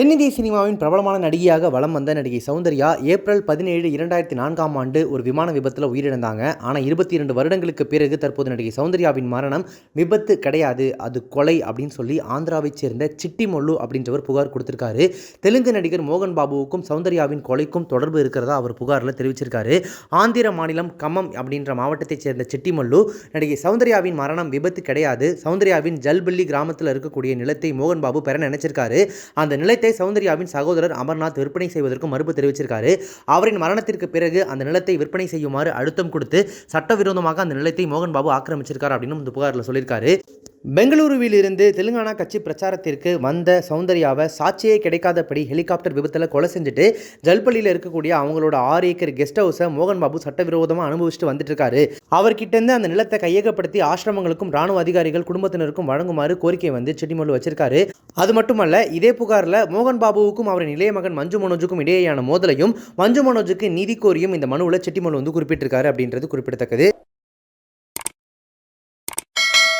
தென்னிந்திய சினிமாவின் பிரபலமான நடிகையாக வலம் வந்த நடிகை சௌந்தர்யா ஏப்ரல் 17, 2004ஆம் ஆண்டு ஒரு விமான விபத்தில் உயிரிழந்தாங்க. ஆனால் 22 வருடங்களுக்கு பிறகு தற்போது நடிகை சௌந்தர்யாவின் மரணம் விபத்து கிடையாது, அது கொலை அப்படின்னு சொல்லி ஆந்திராவைச் சேர்ந்த சிட்டிமொல்லு அப்படின்றவர் புகார் கொடுத்திருக்காரு. தெலுங்கு நடிகர் மோகன் பாபுவுக்கும் சௌந்தர்யாவின் கொலைக்கும் தொடர்பு இருக்கிறதா அவர் புகாரில் தெரிவிச்சிருக்காரு. ஆந்திர மாநிலம் கம்மம் அப்படின்ற மாவட்டத்தைச் சேர்ந்த சிட்டிமொல்லு நடிகை சௌந்தர்யாவின் மரணம் விபத்து கிடையாது, சௌந்தர்யாவின் ஜல்பில்லி கிராமத்தில் இருக்கக்கூடிய நிலத்தை மோகன் பாபு பெற நினைச்சிருக்காரு. அந்த நிலத்தை சௌந்தர்யாவின் சகோதரர் அமர்நாத் விற்பனை செய்வதற்கு மறுப்பு தெரிவிச்சிருக்காரு. அவரின் மரணத்திற்கு பிறகு அந்த நிலத்தை விற்பனை செய்யுமாறு அழுத்தம் கொடுத்து சட்டவிரோதமாக அந்த நிலத்தை மோகன் பாபு ஆக்கிரமிச்சிருக்கார் அப்படின்னு இந்த புகாரில் சொல்லியிருக்காரு. பெங்களூருவில் இருந்து தெலுங்கானா கட்சி பிரச்சாரத்திற்கு வந்த சௌந்தர்யாவை சாட்சியே கிடைக்காதபடி ஹெலிகாப்டர் விபத்தில் கொலை செஞ்சுட்டு ஜல்பள்ளியில் இருக்கக்கூடிய அவங்களோட 6 ஏக்கர் கெஸ்ட் ஹவுஸை மோகன் பாபு சட்டவிரோதமாக அனுபவிச்சுட்டு வந்துட்டு இருக்காரு. அவர்கிட்ட அந்த நிலத்தை கையகப்படுத்தி ஆசிரமங்களுக்கும் ராணுவ அதிகாரிகள் குடும்பத்தினருக்கும் வழங்குமாறு கோரிக்கை வந்து சிட்டிமொல்லு வச்சிருக்காரு. அது மட்டுமல்ல, இதே புகாரில் மோகன் பாபுவுக்கும் அவரின் இளைய மகன் மஞ்சு மனோஜுக்கும் இடையேயான மோதலையும் மஞ்சு மனோஜுக்கு நீதி கோரியும் இந்த மனுவில் சிட்டிமொல்லு வந்து குறிப்பிட்டிருக்காரு அப்படின்றது குறிப்பிடத்தக்கது.